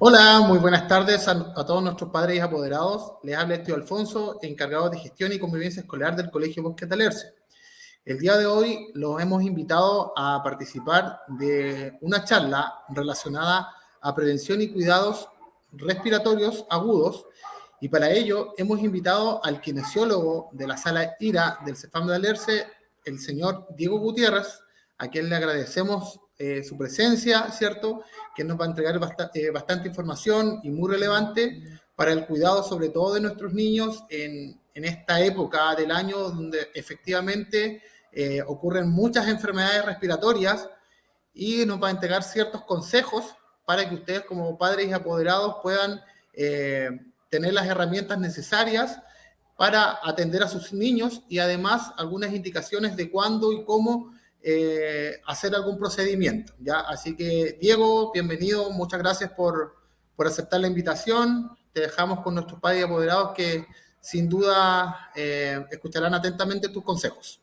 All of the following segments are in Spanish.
Hola, muy buenas tardes a todos nuestros padres y apoderados. Les habla el tío Alfonso, encargado de gestión y convivencia escolar del Colegio Bosque Talerce. El día de hoy los hemos invitado a participar de una charla relacionada a prevención y cuidados respiratorios agudos, y para ello hemos invitado al kinesiólogo de la sala IRA del CEFAM de Alerce, el señor Diego Gutiérrez, a quien le agradecemos su presencia, ¿cierto? Que nos va a entregar bastante información y muy relevante para el cuidado sobre todo de nuestros niños en esta época del año donde efectivamente ocurren muchas enfermedades respiratorias, y nos va a entregar ciertos consejos para que ustedes como padres y apoderados puedan eh, tener las herramientas necesarias para atender a sus niños, y además algunas indicaciones de cuándo y cómo hacer algún procedimiento, ¿ya? Así que, Diego, bienvenido, muchas gracias por aceptar la invitación. Te dejamos con nuestros padres y apoderados que sin duda escucharán atentamente tus consejos.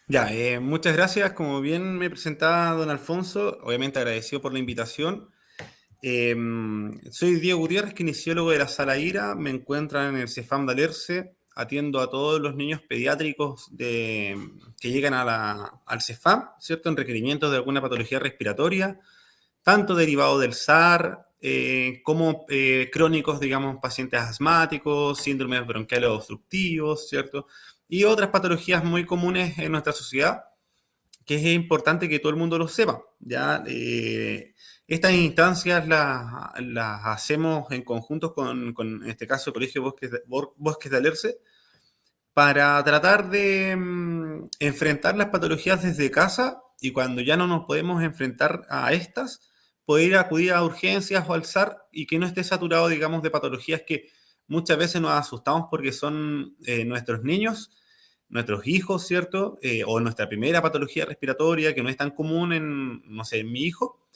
Ya, muchas gracias. Como bien me presentaba don Alfonso, obviamente agradecido por la invitación. Eh, Soy Diego Gutiérrez, kinesiólogo de la Sala IRA. Me encuentran en el CEFAM de Alerce. Atiendo a todos los niños pediátricos que llegan al CEFAM, ¿cierto? En requerimientos de alguna patología respiratoria, tanto derivado del SAR como crónicos, digamos, pacientes asmáticos, síndromes bronquiales obstructivos, ¿cierto? Y otras patologías muy comunes en nuestra sociedad, que es importante que todo el mundo lo sepa, ¿ya? Estas instancias las hacemos en conjunto en este caso, el Colegio Bosques de Alerce, para tratar de enfrentar las patologías desde casa, y cuando ya no nos podemos enfrentar a estas, poder acudir a urgencias o al SAR y que no esté saturado, digamos, de patologías que muchas veces nos asustamos porque son nuestros niños, nuestros hijos, ¿cierto? O nuestra primera patología respiratoria que no es tan común en, no sé, en mi hijo.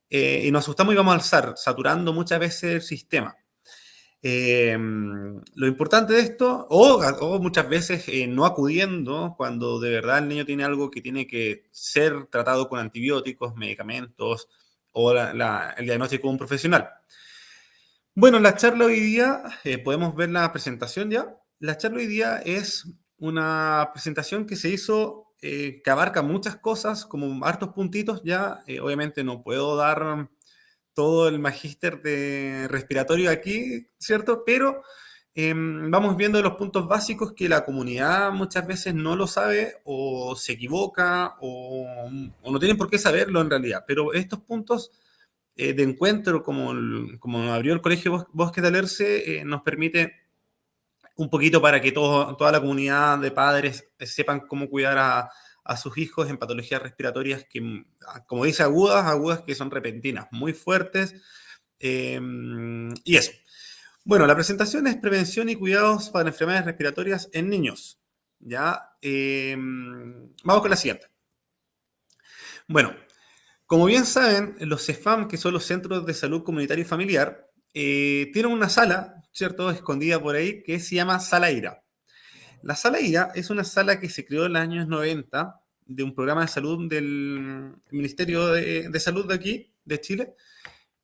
Y nos asustamos y vamos al SAR, saturando muchas veces el sistema. Lo importante de esto, o muchas veces no acudiendo cuando de verdad el niño tiene algo que tiene que ser tratado con antibióticos, medicamentos o el diagnóstico de un profesional. Bueno, la charla hoy día, podemos ver la presentación ya. La charla hoy día es una presentación que se hizo, que abarca muchas cosas, como hartos puntitos ya. Obviamente no puedo dar todo el magíster de respiratorio aquí, ¿cierto? Pero vamos viendo los puntos básicos que la comunidad muchas veces no lo sabe o se equivoca o no tienen por qué saberlo en realidad. Pero estos puntos de encuentro, como abrió el Colegio Bosque de Alerce, nos permite un poquito para que toda la comunidad de padres sepan cómo cuidar a sus hijos en patologías respiratorias que, como dice, agudas que son repentinas, muy fuertes. Y eso. Bueno, la presentación es prevención y cuidados para enfermedades respiratorias en niños. Ya, vamos con la siguiente. Bueno, como bien saben, los CEFAM, que son los Centros de Salud Comunitaria y Familiar, tienen una sala, ¿cierto?, escondida por ahí, que se llama Sala IRA. La Sala IRA es una sala que se creó en los años 90 de un programa de salud del Ministerio de Salud de aquí, de Chile,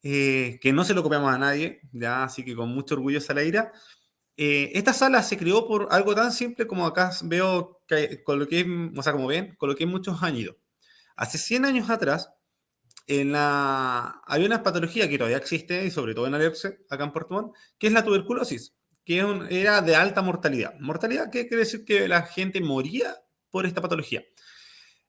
que no se lo copiamos a nadie, ya, así que con mucho orgullo Sala IRA. Esta sala se creó por algo tan simple como acá veo, que coloqué, o sea, como ven, coloqué muchos años. Hace 100 años atrás, había una patología que todavía existe, y sobre todo en Alerce, acá en Puerto Montt, que es la tuberculosis, que era de alta mortalidad. ¿Mortalidad qué quiere decir? Que la gente moría por esta patología.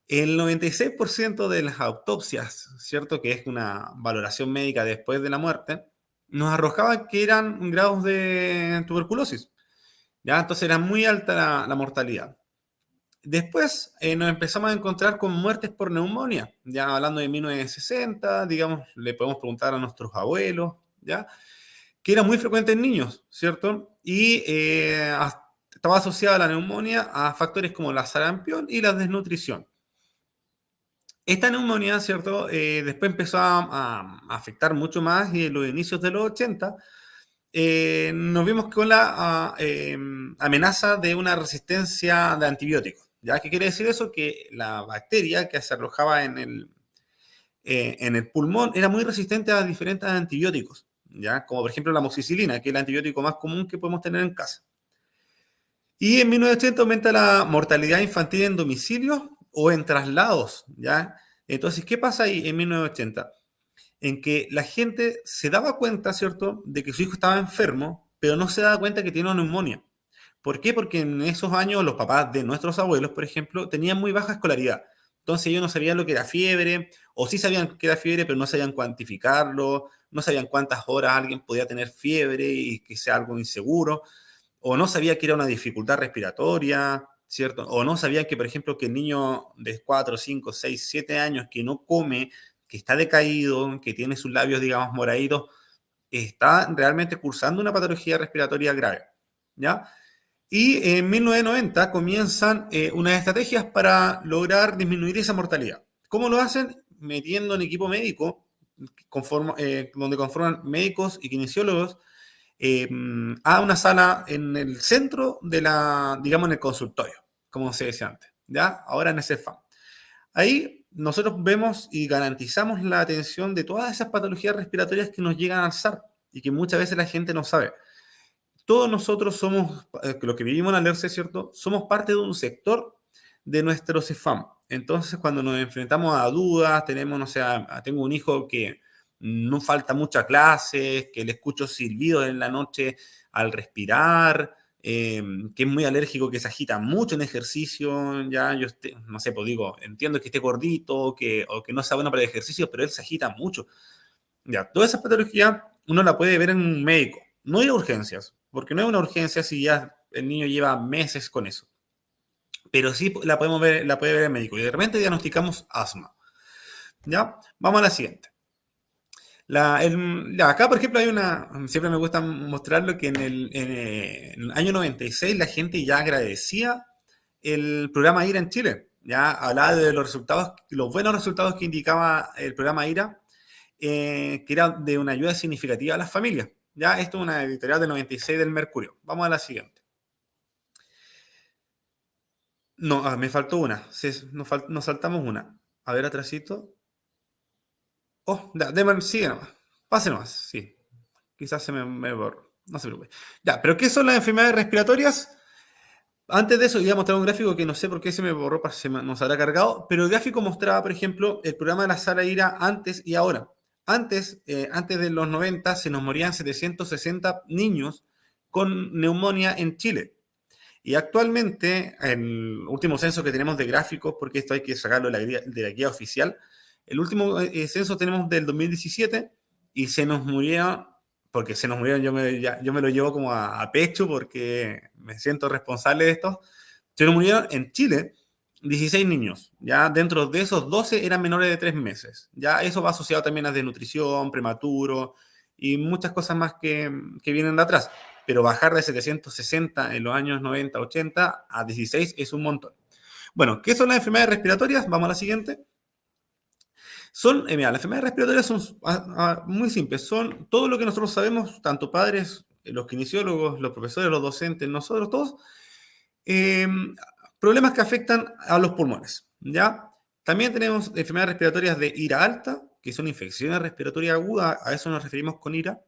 El 96% de las autopsias, ¿cierto?, que es una valoración médica después de la muerte, nos arrojaba que eran grados de tuberculosis. ¿Ya? Entonces era muy alta la mortalidad. Después nos empezamos a encontrar con muertes por neumonía, ya hablando de 1960, digamos, le podemos preguntar a nuestros abuelos, ¿ya? Que era muy frecuente en niños, ¿cierto? Y estaba asociada la neumonía a factores como la sarampión y la desnutrición. Esta neumonía, ¿cierto? Después empezó a afectar mucho más, y en los inicios de los 80 nos vimos con la amenaza de una resistencia de antibióticos. ¿Ya? ¿Qué quiere decir eso? Que la bacteria que se alojaba en el pulmón era muy resistente a diferentes antibióticos. ¿ya? Como por ejemplo la amoxicilina, que es el antibiótico más común que podemos tener en casa. Y en 1980 aumenta la mortalidad infantil en domicilios o en traslados, ¿ya? Entonces, ¿qué pasa ahí en 1980? En que la gente se daba cuenta, ¿cierto?, de que su hijo estaba enfermo, pero no se daba cuenta que tiene una neumonía. ¿Por qué? Porque en esos años los papás de nuestros abuelos, por ejemplo, tenían muy baja escolaridad. Entonces ellos no sabían lo que era fiebre, o sí sabían que era fiebre, pero no sabían cuantificarlo, no sabían cuántas horas alguien podía tener fiebre y que sea algo inseguro, o no sabía que era una dificultad respiratoria, ¿cierto? O no sabían que, por ejemplo, que el niño de 4, 5, 6, 7 años que no come, que está decaído, que tiene sus labios, digamos, moraditos, está realmente cursando una patología respiratoria grave, ¿ya? Y en 1990 comienzan unas estrategias para lograr disminuir esa mortalidad. ¿Cómo lo hacen? Metiendo en equipo médico, donde conforman médicos y kinesiólogos, a una sala en el centro de la, digamos, en el consultorio, como se decía antes, ¿ya? Ahora en ese FAM. Ahí nosotros vemos y garantizamos la atención de todas esas patologías respiratorias que nos llegan a alzar y que muchas veces la gente no sabe. Todos nosotros somos, los que vivimos en Alerce, ¿cierto? Somos parte de un sector de nuestro CEFAM. Entonces, cuando nos enfrentamos a dudas, tenemos, no sé, tengo un hijo que no falta muchas clases, que le escucho silbidos en la noche al respirar, que es muy alérgico, que se agita mucho en ejercicio, ya yo no sé, pues digo, entiendo que esté gordito o que no sea bueno para el ejercicio, pero él se agita mucho. Ya, toda esa patología uno la puede ver en un médico, no ir a urgencias, porque no es una urgencia si ya el niño lleva meses con eso, pero sí la puede ver el médico y de repente diagnosticamos asma. ¿Ya? Vamos a la siguiente. Acá, por ejemplo, siempre me gusta mostrarlo que en el año 96 la gente ya agradecía el programa IRA en Chile. Ya hablaba de los resultados, los buenos resultados que indicaba el programa IRA, que era de una ayuda significativa a las familias. Ya, esto es una editorial del 96 del Mercurio. Vamos a la siguiente. No, me faltó una. Nos saltamos una. A ver, atrásito. Oh, sigue nomás. Pase nomás, sí. Quizás me borró. No se preocupe. Ya, pero ¿qué son las enfermedades respiratorias? Antes de eso, iba a mostrar un gráfico que no sé por qué se me borró, nos habrá cargado, pero el gráfico mostraba, por ejemplo, el programa de la sala IRA antes y ahora. Antes de los 90 se nos morían 760 niños con neumonía en Chile. Y actualmente, el último censo que tenemos de gráficos, porque esto hay que sacarlo de la guía oficial, el último censo tenemos del 2017 y se nos murieron, porque se nos murieron, yo me lo llevo como a pecho porque me siento responsable de esto, se nos murieron en Chile 16 niños, ya dentro de esos 12 eran menores de 3 meses, ya eso va asociado también a desnutrición, prematuro y muchas cosas más que vienen de atrás, pero bajar de 760 en los años 90, 80 a 16 es un montón. Bueno, ¿qué son las enfermedades respiratorias? Vamos a la siguiente. Mira, las enfermedades respiratorias son muy simples, son todo lo que nosotros sabemos, tanto padres, los kinesiólogos, los profesores, los docentes, nosotros todos, eh, problemas que afectan a los pulmones, ¿ya? También tenemos enfermedades respiratorias de ira alta, que son infecciones respiratorias agudas, a eso nos referimos con ira.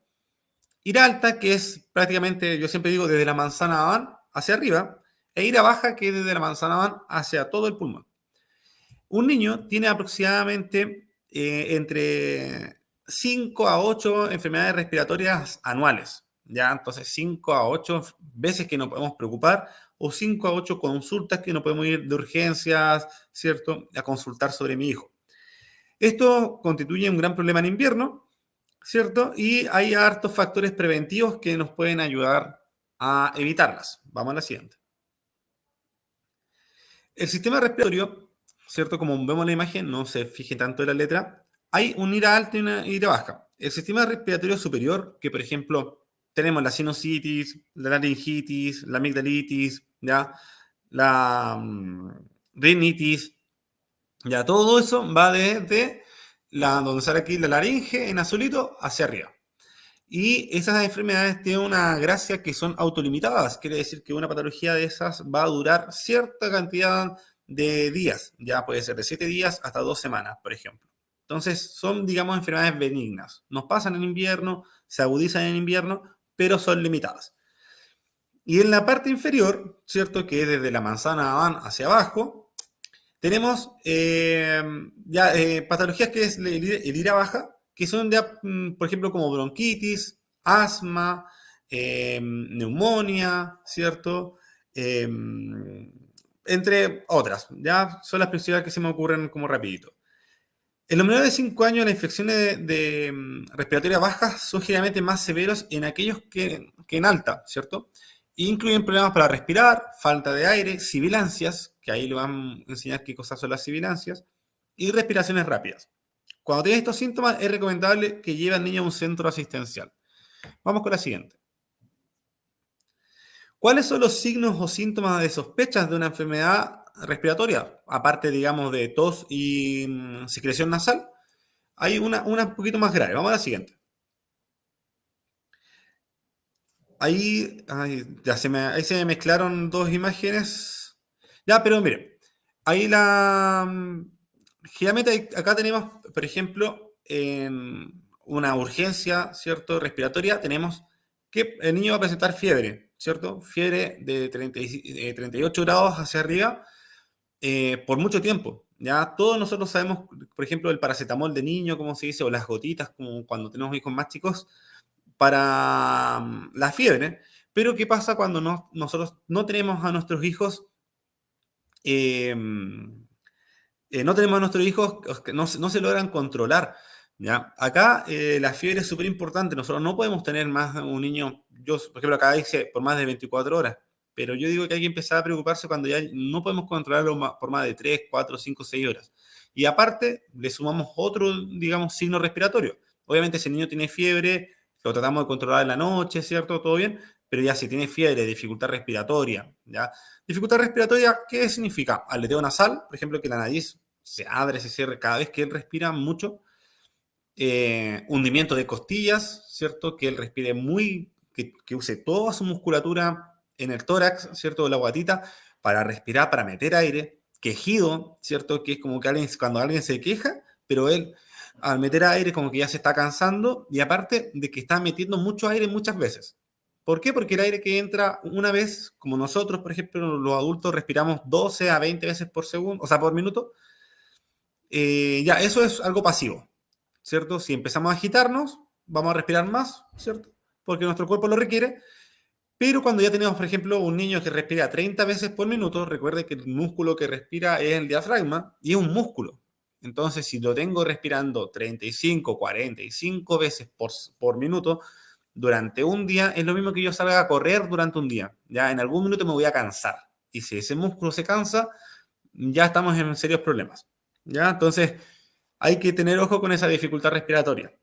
Ira alta, que es prácticamente, yo siempre digo, desde la manzana van hacia arriba, e ira baja, que es desde la manzana van hacia todo el pulmón. Un niño tiene aproximadamente entre 5 a 8 enfermedades respiratorias anuales, ¿ya? Entonces 5 a 8 veces que nos podemos preocupar o 5 a 8 consultas que no podemos ir de urgencias, ¿cierto?, a consultar sobre mi hijo. Esto constituye un gran problema en invierno, ¿cierto? Y hay hartos factores preventivos que nos pueden ayudar a evitarlas. Vamos a la siguiente. El sistema respiratorio, ¿cierto? Como vemos en la imagen, no se fije tanto en la letra, hay un ira alta y una ira baja. El sistema respiratorio superior, que por ejemplo tenemos la sinusitis, la laringitis, la amigdalitis, ¿ya? La rinitis, ya todo eso va desde donde sale aquí la laringe en azulito hacia arriba. Y esas enfermedades tienen una gracia que son autolimitadas, quiere decir que una patología de esas va a durar cierta cantidad de días, ya puede ser de 7 días hasta 2 semanas, por ejemplo. Entonces son, digamos, enfermedades benignas. Nos pasan en invierno, se agudizan en invierno, pero son limitadas. Y en la parte inferior, ¿cierto? Que es desde la manzana van hacia abajo, tenemos patologías que es el ira baja, que son ya, por ejemplo, como bronquitis, asma, neumonía, ¿cierto? Eh, Entre otras, ya son las principales que se me ocurren como rapidito. En los menores de 5 años, las infecciones respiratorias bajas son generalmente más severos en aquellos que en alta, ¿cierto? E incluyen problemas para respirar, falta de aire, sibilancias, que ahí le van a enseñar qué cosas son las sibilancias, y respiraciones rápidas. Cuando tienes estos síntomas, es recomendable que lleve al niño a un centro asistencial. Vamos con la siguiente. ¿Cuáles son los signos o síntomas de sospechas de una enfermedad respiratoria? Aparte, digamos, de tos y secreción nasal, hay una un poquito más grave. Vamos a la siguiente. Ahí se me mezclaron dos imágenes. Ya, pero mire, ahí generalmente acá tenemos, por ejemplo, en una urgencia, ¿cierto? Respiratoria, tenemos que el niño va a presentar fiebre, ¿cierto? Fiebre de 38 grados hacia arriba por mucho tiempo. Ya todos nosotros sabemos, por ejemplo, el paracetamol de niño, como se dice, o las gotitas, como cuando tenemos hijos más chicos, para la fiebre. Pero ¿qué pasa cuando nosotros no tenemos a nuestros hijos? eh, no tenemos a nuestros hijos que no se logran controlar. ¿Ya? Acá la fiebre es súper importante. Nosotros no podemos tener más de un niño, yo por ejemplo acá dice por más de 24 horas, pero yo digo que hay que empezar a preocuparse cuando ya no podemos controlarlo por más de 3, 4, 5, 6 horas. Y aparte le sumamos otro, digamos, signo respiratorio. Obviamente si el niño tiene fiebre, lo tratamos de controlar en la noche, ¿cierto? Todo bien, pero ya si tiene fiebre, dificultad respiratoria, ¿ya? Dificultad respiratoria, ¿qué significa? Aleteo nasal, por ejemplo, que la nariz se abre, se cierra cada vez que él respira mucho. Hundimiento de costillas, ¿cierto? Que él respire que use toda su musculatura en el tórax, ¿cierto? De la guatita, para respirar, para meter aire. Quejido, ¿cierto? Que es como que cuando alguien se queja, pero él al meter aire como que ya se está cansando y aparte de que está metiendo mucho aire muchas veces. ¿Por qué? Porque el aire que entra una vez, como nosotros, por ejemplo, los adultos respiramos 12 a 20 veces por segundo, o sea, por minuto, ya, eso es algo pasivo, ¿cierto? Si empezamos a agitarnos, vamos a respirar más, ¿cierto? Porque nuestro cuerpo lo requiere. Pero cuando ya tenemos, por ejemplo, un niño que respira 30 veces por minuto, recuerde que el músculo que respira es el diafragma y es un músculo. Entonces, si lo tengo respirando 35, 45 veces por minuto durante un día, es lo mismo que yo salga a correr durante un día. Ya en algún minuto me voy a cansar. Y si ese músculo se cansa, ya estamos en serios problemas. ¿Ya? Entonces, hay que tener ojo con esa dificultad respiratoria.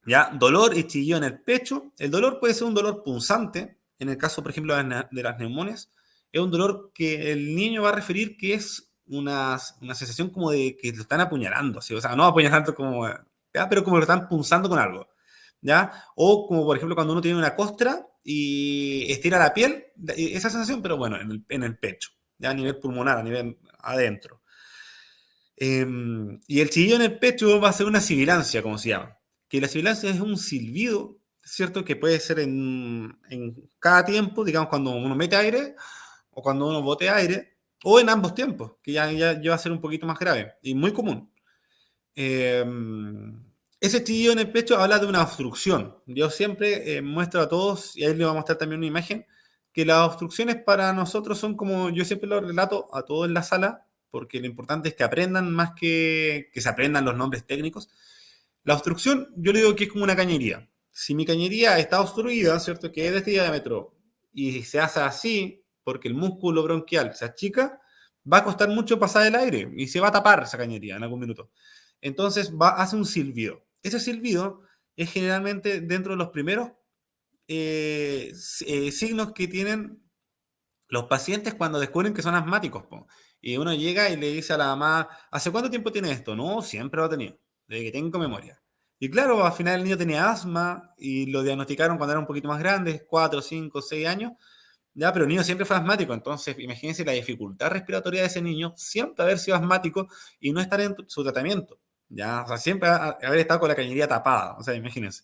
¿Ya? Dolor y chillido en el pecho. El dolor puede ser un dolor punzante. En el caso, por ejemplo, de las neumonias, es un dolor que el niño va a referir que es una sensación como de que lo están apuñalando, ¿sí? O sea, no apuñalando como, ¿ya? Pero como lo están punzando con algo, ¿ya? O como, por ejemplo, cuando uno tiene una costra y estira la piel, esa sensación, pero bueno, en el pecho, ¿ya? A nivel pulmonar, a nivel adentro. Y el chillido en el pecho va a ser una sibilancia, como se llama. Que la sibilancia es un silbido, ¿cierto? Que puede ser en cada tiempo, digamos, cuando uno mete aire o cuando uno bote aire, o en ambos tiempos, que ya va a ser un poquito más grave y muy común. Eh, Ese chillido en el pecho habla de una obstrucción. Yo siempre muestro a todos, y ahí les voy a mostrar también una imagen, que las obstrucciones para nosotros son como, yo siempre lo relato a todos en la sala, porque lo importante es que aprendan más que se aprendan los nombres técnicos. La obstrucción, yo le digo que es como una cañería. Si mi cañería está obstruida, ¿cierto? Que es de este diámetro, y se hace así, porque el músculo bronquial se achica, va a costar mucho pasar el aire y se va a tapar esa cañería en algún minuto. Entonces hace un silbido. Ese silbido es generalmente dentro de los primeros signos que tienen los pacientes cuando descubren que son asmáticos. Po. Y uno llega y le dice a la mamá, ¿hace cuánto tiempo tiene esto? No, siempre lo ha tenido, desde que tengo memoria. Y claro, al final el niño tenía asma y lo diagnosticaron cuando era un poquito más grande, 4, 5, 6 años. Ya, pero el niño siempre fue asmático, entonces imagínense la dificultad respiratoria de ese niño, siempre haber sido asmático y no estar en su tratamiento. Ya, o sea, siempre haber estado con la cañería tapada, o sea, imagínense.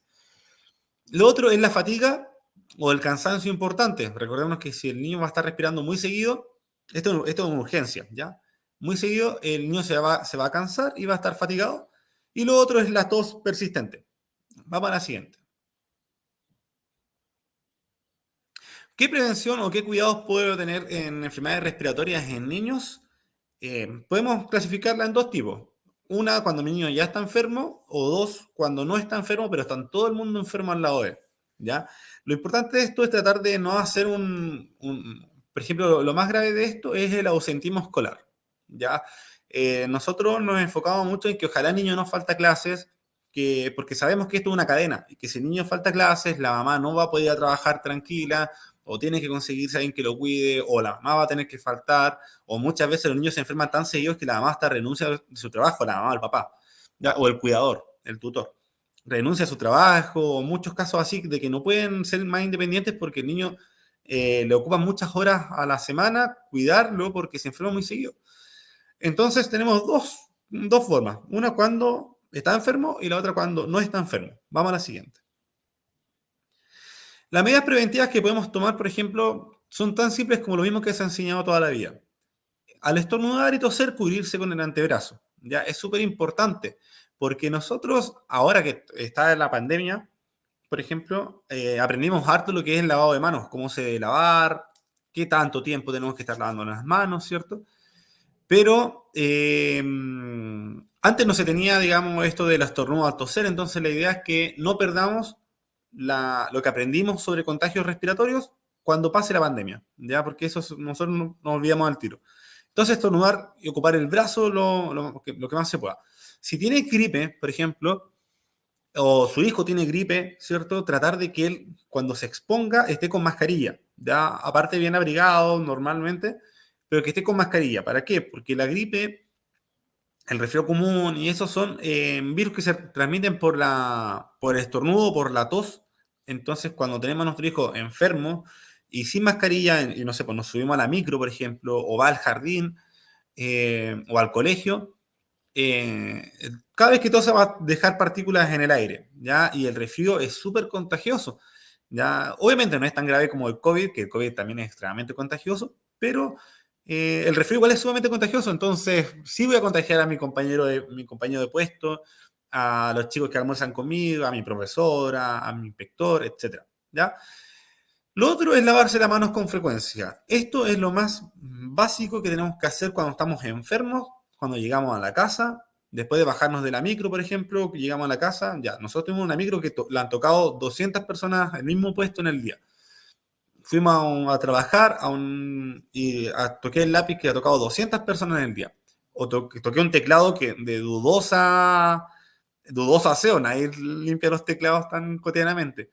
Lo otro es la fatiga o el cansancio importante. Recordemos que si el niño va a estar respirando muy seguido, esto es una urgencia, ¿ya? Muy seguido, el niño se va a cansar y va a estar fatigado. Y lo otro es la tos persistente. Vamos a la siguiente. ¿Qué prevención o qué cuidados puedo tener en enfermedades respiratorias en niños? Podemos clasificarla en dos tipos. Una, cuando mi niño ya está enfermo, o dos, cuando no está enfermo, pero está todo el mundo enfermo al lado de él. ¿Ya? Lo importante de esto es tratar de no hacer por ejemplo, lo más grave de esto es el ausentismo escolar. ¿Ya? Nosotros nos enfocamos mucho en que ojalá el niño no falta clases, porque sabemos que esto es una cadena, y que si el niño falta clases, la mamá no va a poder ir a trabajar tranquila, o tiene que conseguirse a alguien que lo cuide, o la mamá va a tener que faltar, o muchas veces los niños se enferman tan seguidos que la mamá hasta renuncia de su trabajo, la mamá o el papá, ¿ya? O el cuidador, el tutor. Renuncia a su trabajo, o muchos casos así de que no pueden ser más independientes porque el niño le ocupan muchas horas a la semana cuidarlo porque se enferma muy seguido. Entonces tenemos dos formas. Una cuando está enfermo y la otra cuando no está enfermo. Vamos a la siguiente. Las medidas preventivas que podemos tomar, por ejemplo, son tan simples como lo mismo que se ha enseñado toda la vida. Al estornudar y toser, cubrirse con el antebrazo. Ya es súper importante, porque nosotros, ahora que está la pandemia, por ejemplo, aprendimos harto lo que es el lavado de manos, cómo se debe lavar, qué tanto tiempo tenemos que estar lavando las manos, ¿cierto? Pero antes no se tenía, digamos, esto del estornudo al toser, entonces la idea es que no perdamos lo que aprendimos sobre contagios respiratorios cuando pase la pandemia, ¿ya? Porque eso nosotros no, nos olvidamos al tiro. Entonces, estornudar y ocupar el brazo lo que más se pueda. Si tiene gripe, por ejemplo, o su hijo tiene gripe, ¿cierto? Tratar de que él, cuando se exponga, esté con mascarilla, ¿ya? Aparte bien abrigado normalmente, pero que esté con mascarilla. ¿Para qué? Porque la gripe, el resfriado común y esos son virus que se transmiten por el estornudo, por la tos. Entonces, cuando tenemos a nuestro hijo enfermo y sin mascarilla, y no sé, pues nos subimos a la micro, por ejemplo, o va al jardín o al colegio, eh, cada vez que tosa va a dejar partículas en el aire, ¿ya? Y el resfrío es súper contagioso, ¿ya? Obviamente no es tan grave como el COVID, que el COVID también es extremadamente contagioso, pero el resfrío igual es sumamente contagioso, entonces sí voy a contagiar a mi compañero de puesto, a los chicos que almuerzan conmigo, a mi profesora, a mi inspector, etcétera, ¿ya? Lo otro es lavarse las manos con frecuencia. Esto es lo más básico que tenemos que hacer cuando estamos enfermos, cuando llegamos a la casa, después de bajarnos de la micro, por ejemplo, que llegamos a la casa, ya, nosotros tuvimos una micro que la han tocado 200 personas el mismo puesto en el día. Fuimos a trabajar toqué el lápiz que ha tocado 200 personas en el día. O toqué un teclado que de dudoso aseo, nadie limpia los teclados tan cotidianamente.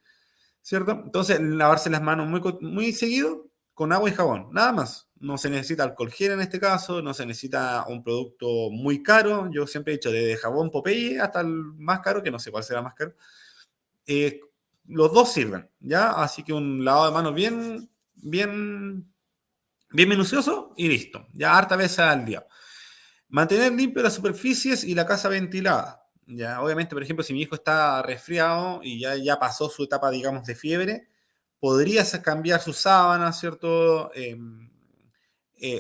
¿Cierto? Entonces, lavarse las manos muy seguido con agua y jabón, nada más. No se necesita alcohol gel en este caso, no se necesita un producto muy caro. Yo siempre he dicho, desde jabón Popeye hasta el más caro, que no sé cuál será más caro. Eh, los dos sirven, ¿ya? Así que un lavado de manos bien minucioso y listo. Ya harta veces al día. Mantener limpias las superficies y la casa ventilada. Ya, obviamente, por ejemplo, si mi hijo está resfriado y ya pasó su etapa, digamos, de fiebre, podrías cambiar sus sábanas, ¿cierto?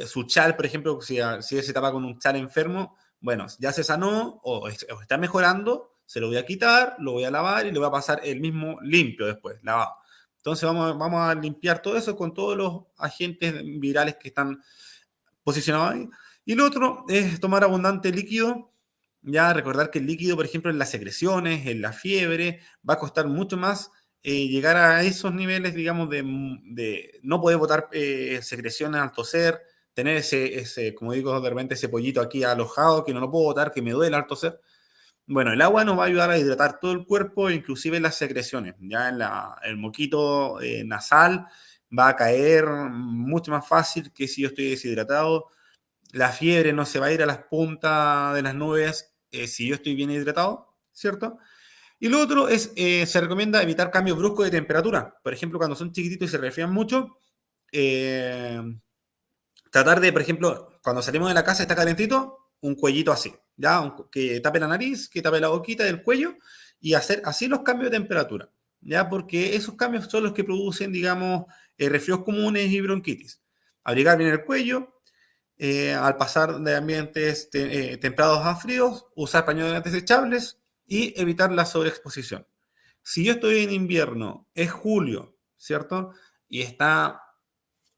Su chal, por ejemplo, si él se tapa con un chal enfermo, bueno, ya se sanó o está mejorando, se lo voy a quitar, lo voy a lavar y le voy a pasar el mismo limpio después, lavado. Entonces vamos a limpiar todo eso con todos los agentes virales que están posicionados ahí. Y lo otro es tomar abundante líquido. Ya recordar que el líquido, por ejemplo, en las secreciones, en la fiebre, va a costar mucho más llegar a esos niveles, digamos, de no poder botar secreciones al toser, tener como digo, de repente ese pollito aquí alojado que no lo puedo botar, que me duele al toser. Bueno, el agua nos va a ayudar a hidratar todo el cuerpo, inclusive las secreciones. Ya el moquito nasal va a caer mucho más fácil que si yo estoy deshidratado. La fiebre no se va a ir a las puntas de las nubes si yo estoy bien hidratado, ¿cierto? Y lo otro es, se recomienda evitar cambios bruscos de temperatura. Por ejemplo, cuando son chiquititos y se resfrían mucho, eh, tratar de, por ejemplo, cuando salimos de la casa está calentito, un cuellito así, ¿ya? Que tape la nariz, que tape la boquita del cuello y hacer así los cambios de temperatura. ¿ya? Porque esos cambios son los que producen, digamos, resfríos comunes y bronquitis. Abrigar bien el cuello, al pasar de ambientes templados a fríos, usar pañuelos desechables y evitar la sobreexposición. Si yo estoy en invierno, es julio, ¿cierto? Y está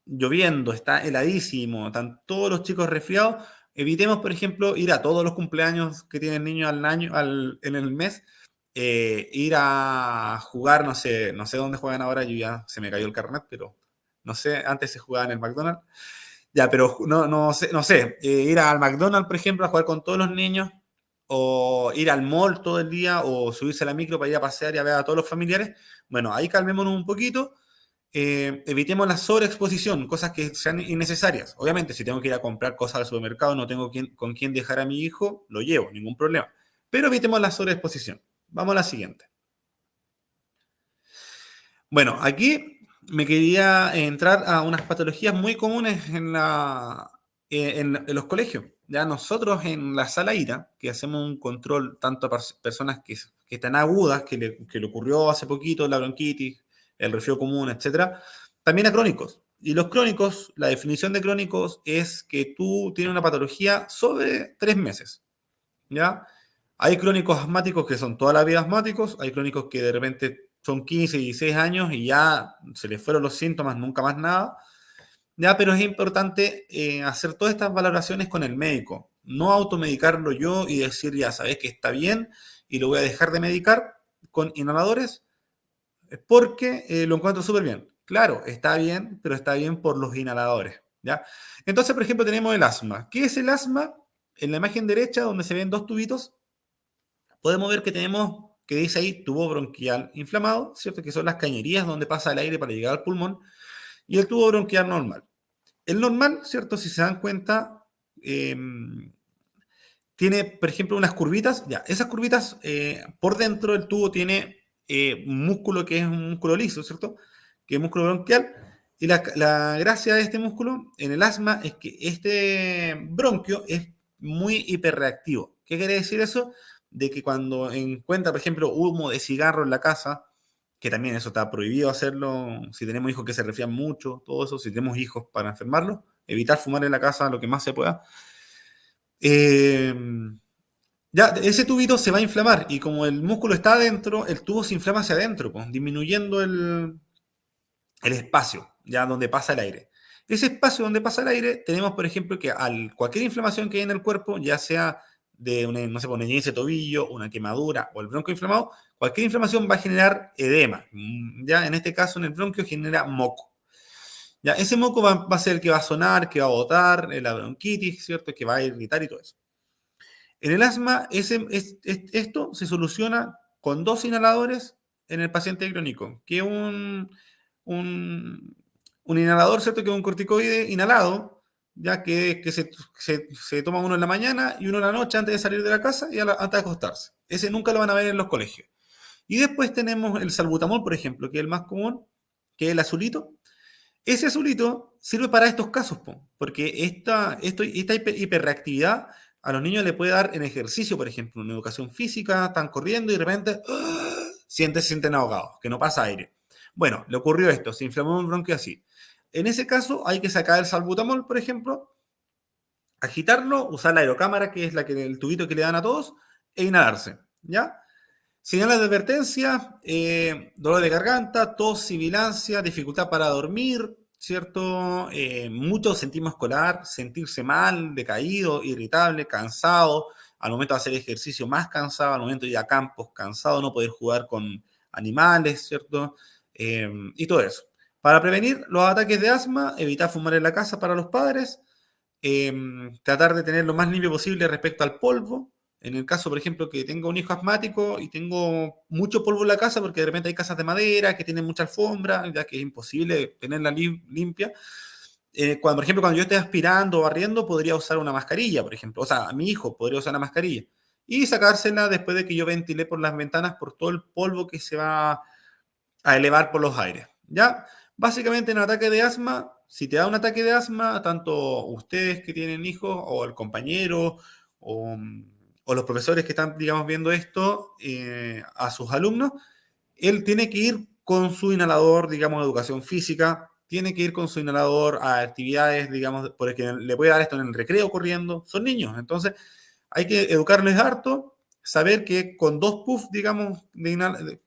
lloviendo, está heladísimo, están todos los chicos resfriados, evitemos, por ejemplo, ir a todos los cumpleaños que tienen niños en el mes, ir a jugar, no sé dónde juegan ahora, yo ya se me cayó el carnet, pero no sé, antes se jugaba en el McDonald's. Ya, pero no sé, ir al McDonald's, por ejemplo, a jugar con todos los niños, o ir al mall todo el día, o subirse a la micro para ir a pasear y a ver a todos los familiares. Bueno, ahí calmémonos un poquito, evitemos la sobreexposición, cosas que sean innecesarias. Obviamente, si tengo que ir a comprar cosas al supermercado, no tengo con quién dejar a mi hijo, lo llevo, ningún problema. Pero evitemos la sobreexposición. Vamos a la siguiente. Bueno, aquí me quería entrar a unas patologías muy comunes en los colegios. Ya nosotros en la sala IRA, que hacemos un control tanto a personas que están agudas, que le ocurrió hace poquito la bronquitis, el resfrío común, etcétera, también a crónicos. Y los crónicos, la definición de crónicos es que tú tienes una patología sobre 3 meses. ¿Ya? Hay crónicos asmáticos que son toda la vida asmáticos, hay crónicos que de repente son 15, 16 años y ya se les fueron los síntomas, nunca más nada. Ya, pero es importante hacer todas estas valoraciones con el médico, no automedicarlo yo y decir, ya sabes que está bien y lo voy a dejar de medicar con inhaladores porque lo encuentro súper bien. Claro, está bien, pero está bien por los inhaladores. ¿Ya? Entonces, por ejemplo, tenemos el asma. ¿Qué es el asma? En la imagen derecha, donde se ven dos tubitos, podemos ver que tenemos, que dice ahí, tubo bronquial inflamado, ¿cierto? Que son las cañerías donde pasa el aire para llegar al pulmón, y el tubo bronquial normal. El normal, ¿cierto? Si se dan cuenta, eh, tiene, por ejemplo, unas curvitas, ya, esas curvitas, por dentro del tubo tiene un músculo que es un músculo liso, ¿cierto? Que es músculo bronquial, y la gracia de este músculo en el asma es que este bronquio es muy hiperreactivo. ¿Qué quiere decir eso? De que cuando encuentra, por ejemplo, humo de cigarro en la casa, que también eso está prohibido hacerlo, si tenemos hijos que se resfrían mucho, todo eso, si tenemos hijos para enfermarlos, evitar fumar en la casa lo que más se pueda. Eh, ya, ese tubito se va a inflamar y como el músculo está adentro, el tubo se inflama hacia adentro, pues, disminuyendo el espacio, ya donde pasa el aire. Ese espacio donde pasa el aire, tenemos, por ejemplo, que cualquier inflamación que hay en el cuerpo, ya sea de una, no sé, una hernia de tobillo, una quemadura o el bronquio inflamado, cualquier inflamación va a generar edema. Ya en este caso, en el bronquio genera moco. Ya, ese moco va a ser el que va a sonar, que va a botar, la bronquitis, ¿cierto? Que va a irritar y todo eso. En el asma, esto se soluciona con 2 inhaladores en el paciente crónico, que un, un inhalador, ¿cierto? Que es un corticoide inhalado, ya que se toma uno en la mañana y uno en la noche antes de salir de la casa y antes de acostarse. Ese nunca lo van a ver en los colegios. Y después tenemos el salbutamol, por ejemplo, que es el más común, que es el azulito. Ese azulito sirve para estos casos, porque esta hiperreactividad a los niños le puede dar en ejercicio, por ejemplo, en educación física, están corriendo y de repente se sienten ahogados, que no pasa aire. Bueno, le ocurrió esto, se inflamó un bronquio así. En ese caso hay que sacar el salbutamol, por ejemplo, agitarlo, usar la aerocámara, que es el tubito que le dan a todos, e inhalarse, ¿ya? Señales de advertencia, dolor de garganta, tos, sibilancia, dificultad para dormir, ¿cierto? Mucho sentismo escolar, sentirse mal, decaído, irritable, cansado, al momento de hacer ejercicio más cansado, al momento de ir a campos cansado, no poder jugar con animales, ¿cierto? Y todo eso. Para prevenir los ataques de asma, evitar fumar en la casa para los padres, tratar de tener lo más limpio posible respecto al polvo. En el caso, por ejemplo, que tengo un hijo asmático y tengo mucho polvo en la casa, porque de repente hay casas de madera que tienen mucha alfombra, ya que es imposible tenerla limpia. Por ejemplo, cuando yo esté aspirando o barriendo, podría usar una mascarilla, por ejemplo. O sea, mi hijo podría usar una mascarilla. Y sacársela después de que yo ventilé por las ventanas por todo el polvo que se va a elevar por los aires. ¿Ya? Básicamente en un ataque de asma, si te da un ataque de asma, tanto ustedes que tienen hijos o el compañero o los profesores que están, digamos, viendo esto a sus alumnos, él tiene que ir con su inhalador, digamos, de educación física, tiene que ir con su inhalador a actividades, digamos, porque le puede dar esto en el recreo corriendo, son niños, entonces hay que educarles harto, saber que con 2 puffs, digamos,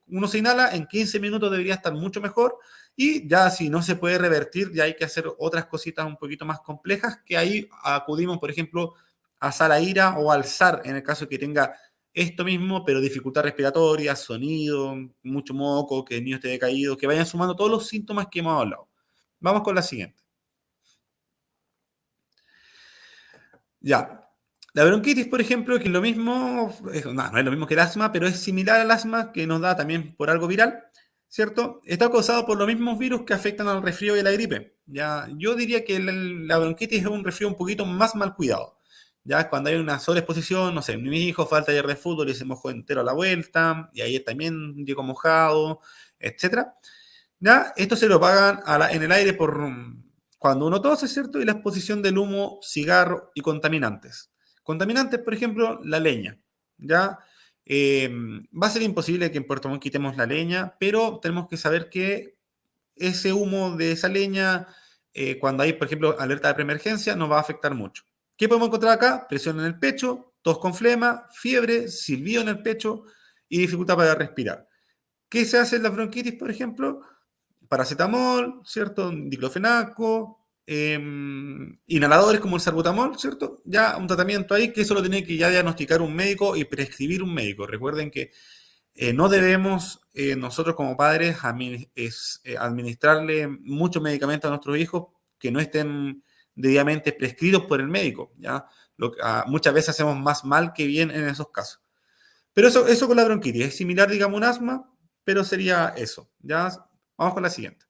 uno se inhala, en 15 minutos debería estar mucho mejor, y ya si no se puede revertir, ya hay que hacer otras cositas un poquito más complejas, que ahí acudimos, por ejemplo, a Salaíra o al SAR, en el caso que tenga esto mismo, pero dificultad respiratoria, sonido, mucho moco, que el niño esté decaído, que vayan sumando todos los síntomas que hemos hablado. Vamos con la siguiente. Ya. La bronquitis, por ejemplo, que es lo mismo, no es lo mismo que el asma, pero es similar al asma, que nos da también por algo viral, ¿cierto? Está causado por los mismos virus que afectan al resfrío y la gripe. Ya, yo diría que la bronquitis es un resfrío un poquito más mal cuidado. Ya cuando hay una sobreexposición, no sé, mi hijo falta ayer de fútbol y se mojó entero a la vuelta, y ayer también llegó mojado, etcétera. Ya, esto se lo pagan en el aire por cuando uno tose, ¿cierto? Y la exposición del humo, cigarro y contaminantes. Contaminantes, por ejemplo, la leña. ¿Ya? Va a ser imposible que en Puerto Montt quitemos la leña, pero tenemos que saber que ese humo de esa leña, cuando hay, por ejemplo, alerta de preemergencia, nos va a afectar mucho. ¿Qué podemos encontrar acá? Presión en el pecho, tos con flema, fiebre, silbido en el pecho y dificultad para respirar. ¿Qué se hace en la bronquitis, por ejemplo? Paracetamol, ¿cierto? Diclofenaco, inhaladores como el salbutamol, ¿cierto? Ya un tratamiento ahí que eso lo tiene que ya diagnosticar un médico y prescribir un médico. Recuerden que no debemos nosotros como padres administrarle muchos medicamentos a nuestros hijos que no estén debidamente prescritos por el médico, ¿ya? Muchas veces hacemos más mal que bien en esos casos. Pero eso con la bronquitis es similar, digamos, a un asma, pero sería eso. Ya vamos con la siguiente.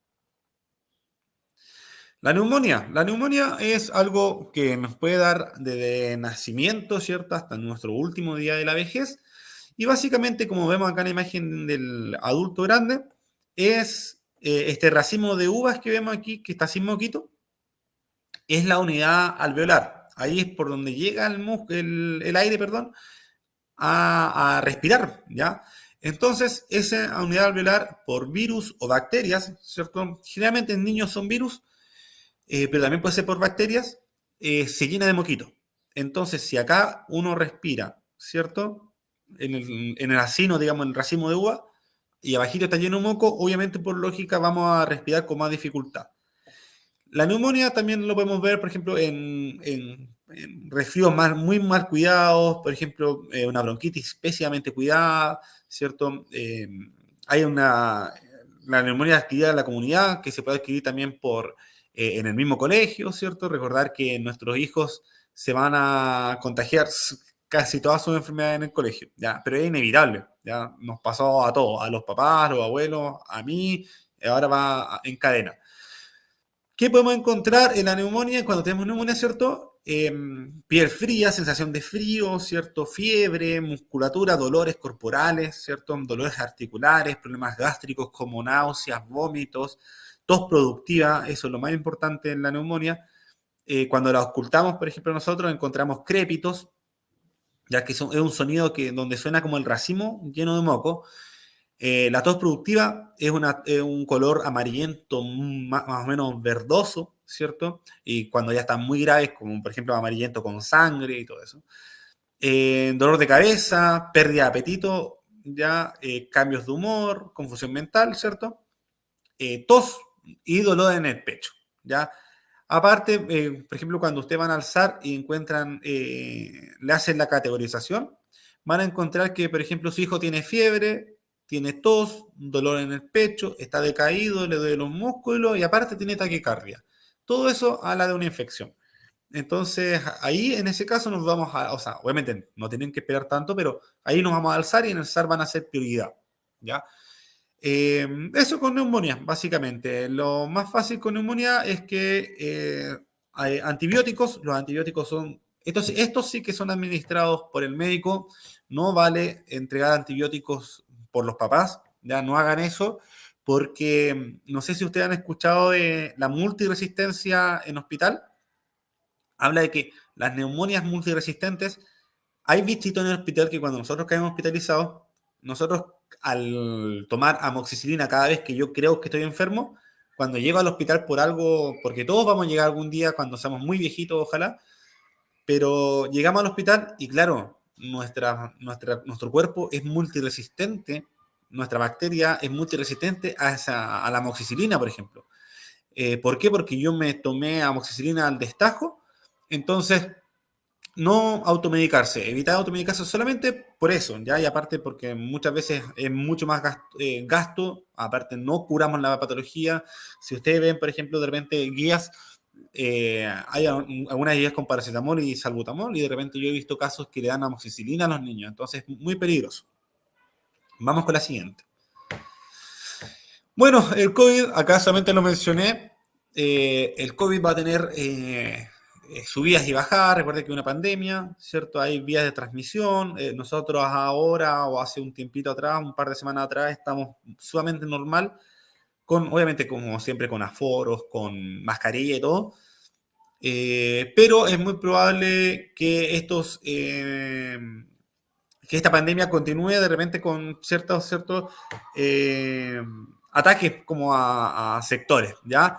La neumonía. La neumonía es algo que nos puede dar desde nacimiento, ¿cierto? Hasta nuestro último día de la vejez. Y básicamente, como vemos acá en la imagen del adulto grande, es este racimo de uvas que vemos aquí, que está sin moquito, es la unidad alveolar. Ahí es por donde llega el aire, perdón, a respirar, ¿ya? Entonces, esa unidad alveolar por virus o bacterias, ¿cierto? Generalmente en niños son virus, pero también puede ser por bacterias, se llena de moquito. Entonces, si acá uno respira, ¿cierto? En el acino, digamos, en el racimo de uva, y abajito está lleno de moco, obviamente por lógica vamos a respirar con más dificultad. La neumonía también lo podemos ver, por ejemplo, en resfríos muy mal cuidados, por ejemplo, una bronquitis especialmente cuidada, ¿cierto? Hay la neumonía adquirida en la comunidad que se puede adquirir también en el mismo colegio, ¿cierto? Recordar que nuestros hijos se van a contagiar casi todas sus enfermedades en el colegio, ¿ya? Pero es inevitable, ¿ya? Nos pasó a todos, a los papás, a los abuelos, a mí, ahora va en cadena. ¿Qué podemos encontrar en la neumonía cuando tenemos neumonía, cierto? Piel fría, sensación de frío, ¿cierto? Fiebre, musculatura, dolores corporales, ¿cierto? Dolores articulares, problemas gástricos como náuseas, vómitos, tos productiva, eso es lo más importante en la neumonía. Cuando la ocultamos, por ejemplo, nosotros encontramos crépitos, ya que es un sonido donde suena como el racimo lleno de moco. La tos productiva es un color amarillento más o menos verdoso, ¿cierto? Y cuando ya están muy graves, como por ejemplo amarillento con sangre y todo eso. Dolor de cabeza, pérdida de apetito, ya cambios de humor, confusión mental, ¿cierto? Tos y dolor en el pecho, ¿ya? Aparte, por ejemplo, cuando ustedes van a alzar y encuentran, le hacen la categorización, van a encontrar que, por ejemplo, su hijo tiene fiebre, tiene tos, dolor en el pecho, está decaído, le duele los músculos y aparte tiene taquicardia. Todo eso habla de una infección. Entonces, ahí en ese caso nos vamos o sea, obviamente no tienen que esperar tanto, pero ahí nos vamos a alzar y en el SAR van a ser prioridad, ¿ya? Eso con neumonía, básicamente. Lo más fácil con neumonía es que hay antibióticos. Los antibióticos estos sí que son administrados por el médico. No vale entregar antibióticos por los papás. Ya no hagan eso, porque no sé si ustedes han escuchado de la multiresistencia en hospital. Habla de que las neumonias multiresistentes, hay bichitos en el hospital que cuando nosotros caemos hospitalizados, nosotros al tomar amoxicilina cada vez que yo creo que estoy enfermo, cuando llego al hospital por algo, porque todos vamos a llegar algún día cuando seamos muy viejitos, ojalá, pero llegamos al hospital y claro, nuestro cuerpo es multiresistente, nuestra bacteria es multiresistente a la amoxicilina, por ejemplo. ¿Por qué? Porque yo me tomé amoxicilina al destajo, entonces no automedicarse, evitar automedicarse solamente por eso, ¿ya? Y aparte porque muchas veces es mucho más gasto, aparte no curamos la patología. Si ustedes ven, por ejemplo, de repente guías, hay algunas guías con paracetamol y salbutamol, y de repente yo he visto casos que le dan amoxicilina a los niños, entonces es muy peligroso. Vamos con la siguiente. Bueno, el COVID, acá solamente lo mencioné, el COVID va a tener subidas y bajadas, recuerden que es una pandemia, ¿cierto? Hay vías de transmisión, nosotros ahora o hace un tiempito atrás, un par de semanas atrás, estamos sumamente normal, obviamente como siempre con aforos, con mascarilla y todo, pero es muy probable que que esta pandemia continúe de repente con ciertos ataques como a sectores, ¿ya?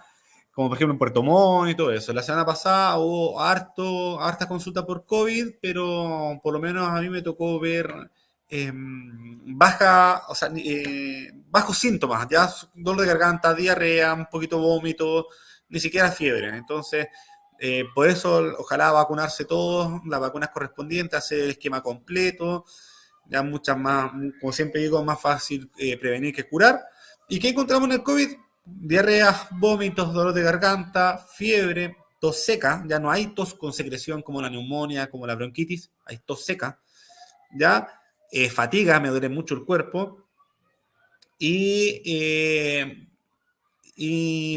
Como por ejemplo en Puerto Montt y todo eso. La semana pasada hubo harta consulta por COVID, pero por lo menos a mí me tocó ver bajos síntomas, ya dolor de garganta, diarrea, un poquito vómito, ni siquiera fiebre. Entonces, por eso ojalá vacunarse todos, las vacunas correspondientes, hacer el esquema completo, ya muchas más, como siempre digo, más fácil prevenir que curar. ¿Y qué encontramos en el COVID? Diarrea, vómitos, dolor de garganta, fiebre, tos seca, ya no hay tos con secreción como la neumonía, como la bronquitis, hay tos seca, ya fatiga, me duele mucho el cuerpo, y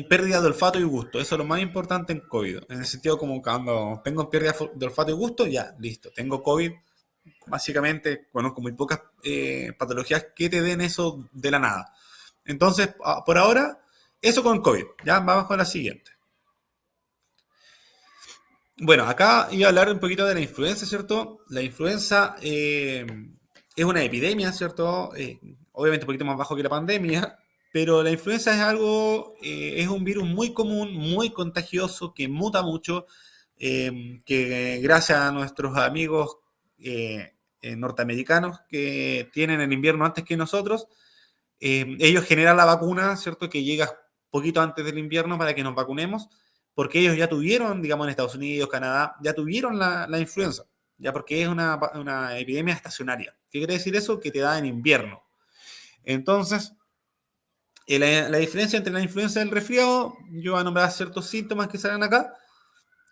pérdida de olfato y gusto. Eso es lo más importante en COVID. En el sentido como cuando tengo pérdida de olfato y gusto, ya, listo, tengo COVID. Básicamente, conozco muy pocas patologías que te den eso de la nada. Entonces, por ahora, eso con COVID. Ya, vamos con la siguiente. Bueno, acá iba a hablar un poquito de la influenza, ¿cierto? La influenza es una epidemia, ¿cierto? Obviamente un poquito más bajo que la pandemia, pero la influenza es es un virus muy común, muy contagioso, que muta mucho, que gracias a nuestros amigos norteamericanos que tienen el invierno antes que nosotros, ellos generan la vacuna, ¿cierto? Que llega poquito antes del invierno para que nos vacunemos, porque ellos ya tuvieron, digamos, en Estados Unidos, Canadá, ya tuvieron la influenza, ya porque es una epidemia estacionaria. ¿Qué quiere decir eso? Que te da en invierno. Entonces, la diferencia entre la influenza y el resfriado, yo voy a nombrar ciertos síntomas que salen acá,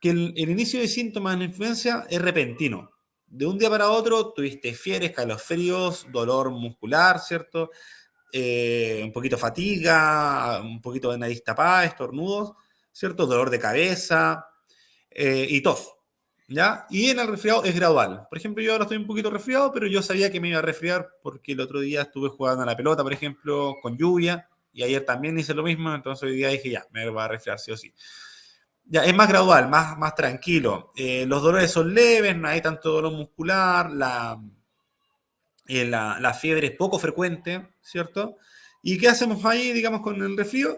que el inicio de síntomas en la influenza es repentino. De un día para otro tuviste fiebre, escalofríos, dolor muscular, ¿cierto? Un poquito fatiga, un poquito de nariz tapada, estornudos, ¿cierto? Dolor de cabeza y tos, ¿ya? Y en el resfriado es gradual. Por ejemplo, yo ahora estoy un poquito resfriado, pero yo sabía que me iba a resfriar porque el otro día estuve jugando a la pelota, por ejemplo, con lluvia, y ayer también hice lo mismo, entonces hoy día dije, ya, me va a resfriar sí o sí. Ya, es más gradual, más tranquilo. Los dolores son leves, no hay tanto dolor muscular, la fiebre es poco frecuente, ¿cierto? ¿Y qué hacemos ahí, digamos, con el resfrío?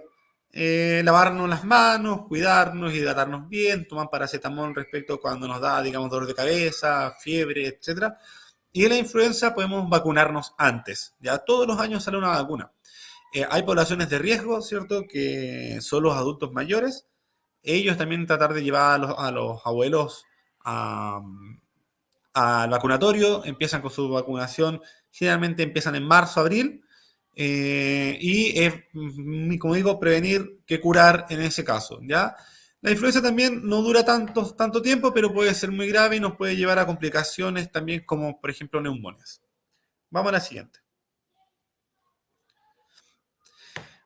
Lavarnos las manos, cuidarnos, hidratarnos bien, tomar paracetamol respecto a cuando nos da, digamos, dolor de cabeza, fiebre, etcétera. Y en la influenza podemos vacunarnos antes. Ya todos los años sale una vacuna. Hay poblaciones de riesgo, ¿cierto? Que son los adultos mayores. Ellos también tratar de llevar a los abuelos a, al vacunatorio, empiezan con su vacunación, generalmente empiezan en marzo, abril, y es, como digo, prevenir que curar en ese caso, ¿ya? La influenza también no dura tanto tiempo, pero puede ser muy grave y nos puede llevar a complicaciones también como, por ejemplo, neumonias. Vamos a la siguiente.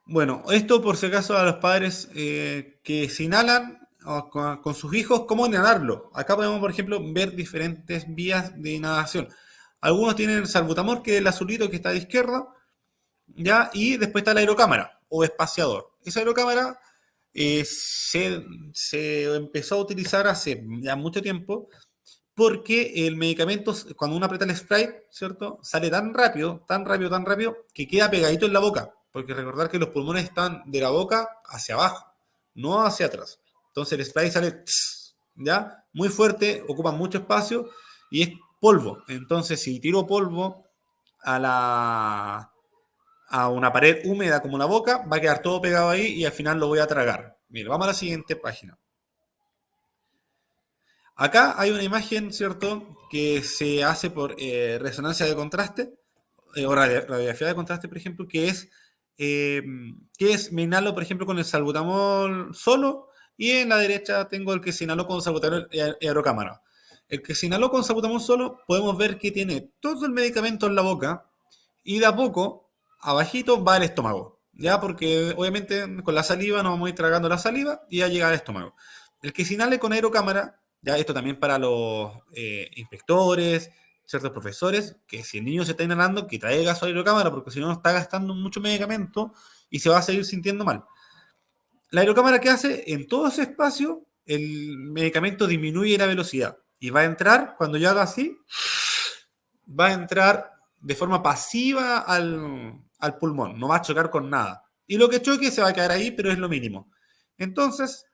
Bueno, esto por si acaso a los padres que se inhalan con sus hijos, ¿cómo inhalarlo? Acá podemos, por ejemplo, ver diferentes vías de inhalación. Algunos tienen el salbutamol, que es el azulito que está a la izquierda, ¿ya? Y después está la aerocámara o espaciador. Esa aerocámara se empezó a utilizar hace ya mucho tiempo porque el medicamento, cuando uno aprieta el Sprite, ¿cierto? Sale tan rápido, tan rápido, tan rápido, que queda pegadito en la boca. Porque recordar que los pulmones están de la boca hacia abajo, no hacia atrás. Entonces el Sprite sale, tss, ¿ya? Muy fuerte, ocupa mucho espacio y es polvo. Entonces si tiro polvo a una pared húmeda como la boca, va a quedar todo pegado ahí y al final lo voy a tragar. Mira, vamos a la siguiente página. Acá hay una imagen, ¿cierto?, que se hace por resonancia de contraste, o radiografía de contraste, por ejemplo, me inhalo, por ejemplo, con el salbutamol solo, y en la derecha tengo el que se inhaló con salbutamol y aerocámara. El que se inhaló con salbutamol solo, podemos ver que tiene todo el medicamento en la boca, y de a poco, abajito, va al estómago, ¿ya? Porque obviamente con la saliva nos vamos a ir tragando la saliva y ya llega al estómago. El que se inhale con aerocámara, ya esto también para los inspectores, ciertos profesores, que si el niño se está inhalando, que traiga su aerocámara, porque si no está gastando mucho medicamento y se va a seguir sintiendo mal. La aerocámara, ¿qué hace? En todo ese espacio, el medicamento disminuye la velocidad y va a entrar, cuando yo haga así, va a entrar de forma pasiva al pulmón, no va a chocar con nada. Y lo que choque se va a quedar ahí, pero es lo mínimo. Entonces,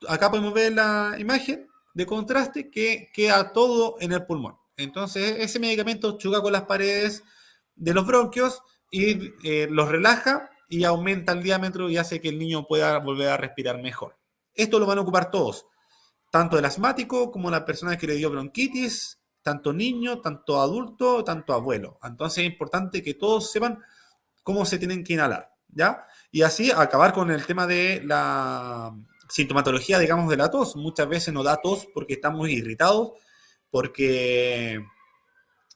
acá podemos ver la imagen de contraste que queda todo en el pulmón. Entonces, ese medicamento choca con las paredes de los bronquios y los relaja y aumenta el diámetro y hace que el niño pueda volver a respirar mejor. Esto lo van a ocupar todos, tanto el asmático como la persona que le dio bronquitis, tanto niño, tanto adulto, tanto abuelo. Entonces es importante que todos sepan cómo se tienen que inhalar, ¿ya? Y así acabar con el tema de la sintomatología, digamos, de la tos. Muchas veces nos da tos porque estamos irritados, porque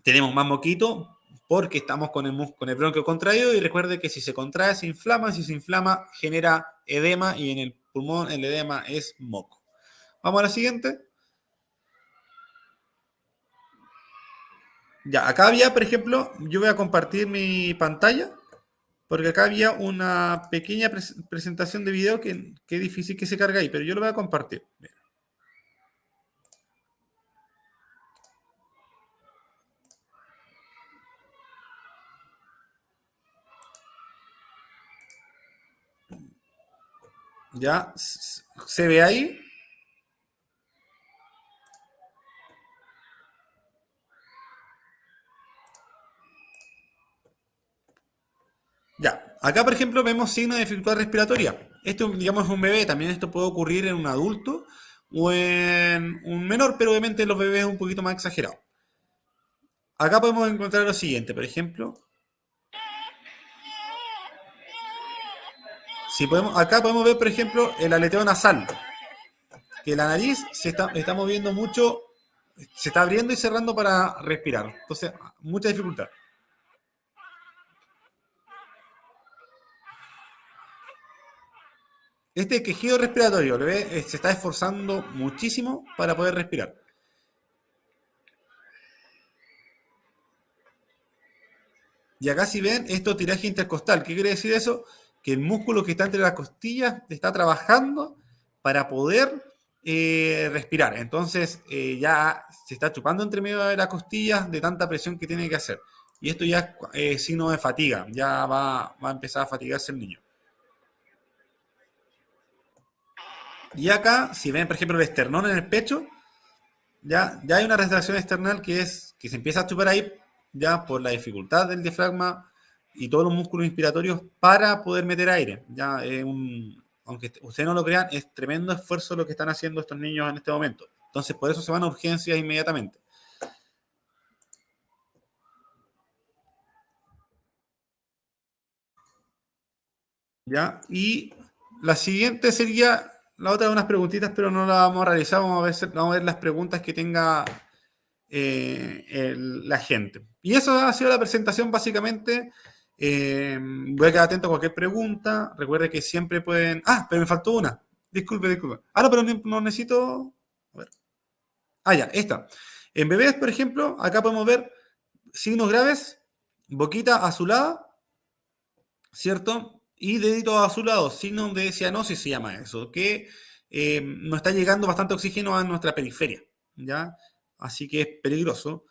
tenemos más moquito, porque estamos con el bronquio contraído, y recuerde que si se contrae se inflama, si se inflama genera edema, y en el pulmón el edema es moco. Vamos a la siguiente. Ya, acá había, por ejemplo, yo voy a compartir mi pantalla, porque acá había una pequeña presentación de video que es difícil que se cargue ahí, pero yo lo voy a compartir. Mira. Ya, ¿se ve ahí? Ya, acá por ejemplo vemos signos de dificultad respiratoria. Esto, digamos, es un bebé, también esto puede ocurrir en un adulto o en un menor, pero obviamente en los bebés es un poquito más exagerado. Acá podemos encontrar lo siguiente, por ejemplo. Si podemos, acá podemos ver, por ejemplo, el aleteo nasal, que la nariz está moviendo mucho, se está abriendo y cerrando para respirar. Entonces, mucha dificultad. Este quejido respiratorio, ¿lo ve? Se está esforzando muchísimo para poder respirar. Y acá si ven, esto es tiraje intercostal. ¿Qué quiere decir eso? Que el músculo que está entre las costillas está trabajando para poder respirar. Entonces ya se está chupando entre medio de las costillas de tanta presión que tiene que hacer. Y esto ya es signo de fatiga. Ya va a empezar a fatigarse el niño. Y acá, si ven, por ejemplo, el esternón en el pecho, ya hay una respiración external que se empieza a chupar ahí ya por la dificultad del diafragma y todos los músculos inspiratorios para poder meter aire. Ya aunque ustedes no lo crean, es tremendo esfuerzo lo que están haciendo estos niños en este momento. Entonces, por eso se van a urgencias inmediatamente. ¿Ya? Y la siguiente sería la otra de unas preguntitas, pero no la vamos a realizar. Vamos a ver las preguntas que tenga la gente. Y eso ha sido la presentación básicamente. Voy a quedar atento a cualquier pregunta. Recuerde que siempre pueden... Ah, pero me faltó una. Disculpe. Ah, no, pero no necesito... A ver. Ah, ya, esta. En bebés, por ejemplo, acá podemos ver signos graves, boquita azulada, ¿cierto? Y dedito azulado, signo de cianosis se llama eso, que nos está llegando bastante oxígeno a nuestra periferia, ¿ya? así que es peligroso.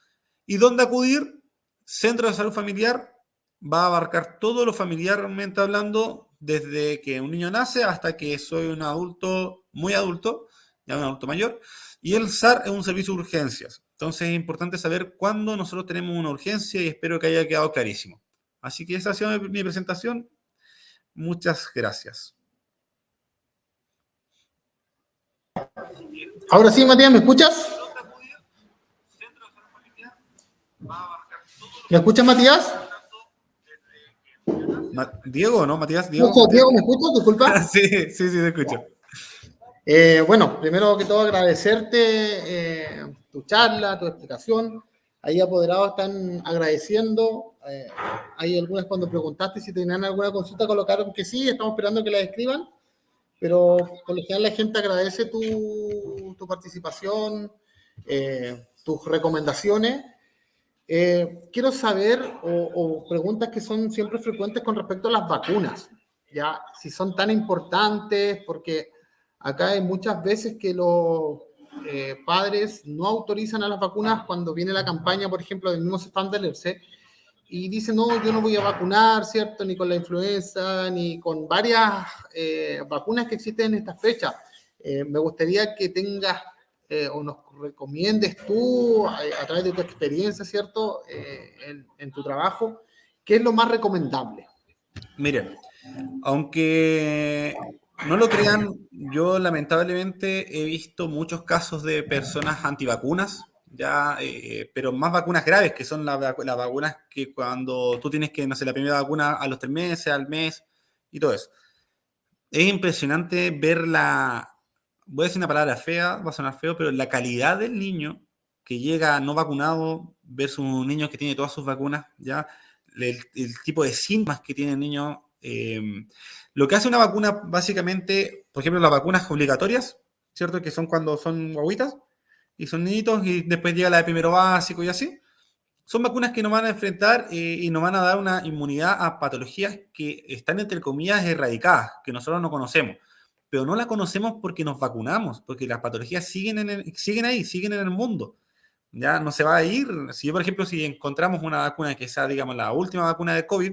¿Y dónde acudir? Centro de Salud Familiar va a abarcar todo lo familiarmente hablando, desde que un niño nace hasta que soy un adulto, muy adulto, ya un adulto mayor, y el SAR es un servicio de urgencias. Entonces es importante saber cuándo nosotros tenemos una urgencia y espero que haya quedado clarísimo. Así que esa ha sido mi presentación. Muchas gracias. Ahora sí, Matías, ¿me escuchas? ¿Me escuchas, Matías? Diego, ¿no? Matías, No, Diego, Matías. Diego, ¿me escuchas? Disculpa. Sí, sí, sí, te escucho. Bueno, primero que todo agradecerte tu charla, tu explicación. Ahí apoderados están agradeciendo. Hay algunas cuando preguntaste si tenían alguna consulta colocaron que sí, estamos esperando que la escriban, pero por lo general la gente agradece tu participación, tus recomendaciones. Quiero saber, o preguntas que son siempre frecuentes con respecto a las vacunas, ya, si son tan importantes, porque acá hay muchas veces que los padres no autorizan a las vacunas cuando viene la campaña, por ejemplo, del mismo Cefam del ERCE, y dicen, no, yo no voy a vacunar, ¿cierto? Ni con la influenza, ni con varias vacunas que existen en esta fecha. Me gustaría que tengas o nos recomiendes tú, a través de tu experiencia, ¿cierto? En tu trabajo, ¿qué es lo más recomendable? Miren, aunque no lo crean, yo lamentablemente he visto muchos casos de personas antivacunas, ya, pero más vacunas graves, que son las vacunas que cuando tú tienes que, no sé, la primera vacuna a los 3 meses, al mes y todo eso. Es impresionante ver voy a decir una palabra fea, va a sonar feo, pero la calidad del niño que llega no vacunado versus un niño que tiene todas sus vacunas, ya, el tipo de síntomas que tiene el niño. Lo que hace una vacuna, básicamente, por ejemplo, las vacunas obligatorias, ¿cierto? Que son cuando son guaguitas y son niñitos y después llega la de primero básico y así. Son vacunas que nos van a enfrentar y nos van a dar una inmunidad a patologías que están, entre comillas, erradicadas, que nosotros no conocemos. Pero no las conocemos porque nos vacunamos, porque las patologías siguen ahí, siguen en el mundo. Ya no se va a ir. Si yo, por ejemplo, si encontramos una vacuna que sea, digamos, la última vacuna de COVID,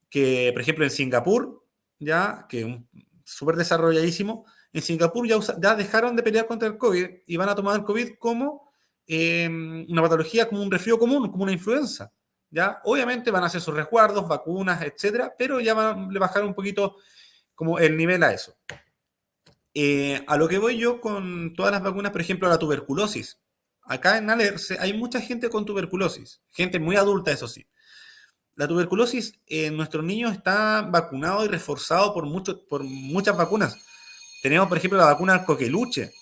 que, por ejemplo, en Singapur, ya, que es súper desarrolladísimo, en Singapur ya dejaron de pelear contra el COVID y van a tomar el COVID como una patología, como un resfrío común, como una influenza. ¿Ya? Obviamente van a hacer sus resguardos, vacunas, etcétera, pero ya le bajaron un poquito como el nivel a eso. A lo que voy yo con todas las vacunas, por ejemplo, la tuberculosis. Acá en Alerce hay mucha gente con tuberculosis, gente muy adulta, eso sí. La tuberculosis en nuestros niños está vacunado y reforzado por muchas vacunas. Tenemos, por ejemplo, la vacuna del coqueluche,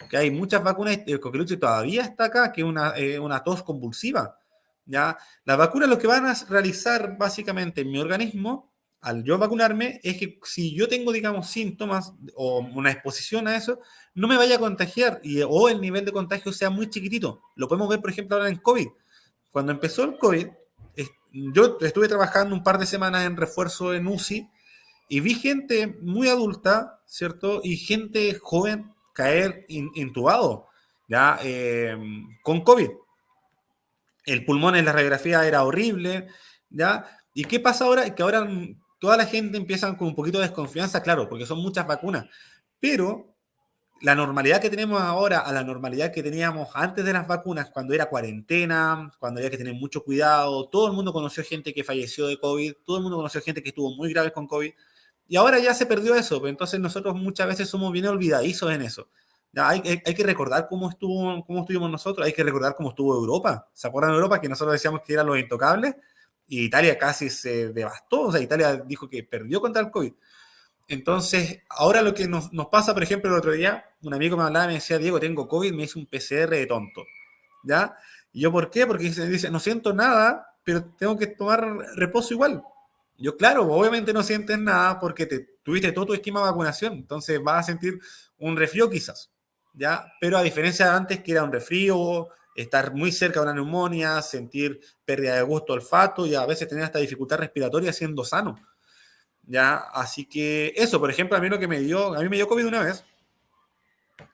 que hay muchas vacunas, el coqueluche todavía está acá, que es una tos convulsiva. ¿Ya? Las vacunas lo que van a realizar básicamente en mi organismo, al yo vacunarme, es que si yo tengo, digamos, síntomas o una exposición a eso, no me vaya a contagiar o el nivel de contagio sea muy chiquitito. Lo podemos ver, por ejemplo, ahora en COVID. Cuando empezó el COVID, yo estuve trabajando un par de semanas en refuerzo en UCI y vi gente muy adulta, ¿cierto? Y gente joven caer intubado, ¿ya? Con COVID. El pulmón en la radiografía era horrible, ¿ya? ¿Y qué pasa ahora? Que ahora toda la gente empieza con un poquito de desconfianza, claro, porque son muchas vacunas, pero la normalidad que tenemos ahora a la normalidad que teníamos antes de las vacunas, cuando era cuarentena, cuando había que tener mucho cuidado, todo el mundo conoció gente que falleció de COVID, todo el mundo conoció gente que estuvo muy grave con COVID, y ahora ya se perdió eso, pues entonces nosotros muchas veces somos bien olvidadizos en eso. Ya hay que recordar cómo estuvimos nosotros, hay que recordar cómo estuvo Europa. ¿Se acuerdan de Europa que nosotros decíamos que eran los intocables? Y Italia casi se devastó, o sea, Italia dijo que perdió contra el COVID. Entonces, ahora lo que nos pasa, por ejemplo, el otro día, un amigo me hablaba y me decía, Diego, tengo COVID, me hizo un PCR de tonto, ¿ya? Y yo, ¿por qué? Porque dice, no siento nada, pero tengo que tomar reposo igual. Yo, claro, obviamente no sientes nada porque tuviste todo tu esquema de vacunación, entonces vas a sentir un resfrío quizás, ¿ya? Pero a diferencia de antes, que era un resfrío, estar muy cerca de una neumonía, sentir pérdida de gusto, olfato y a veces tener hasta dificultad respiratoria siendo sano. ¿Ya? Así que eso, por ejemplo, a mí me dio COVID una vez,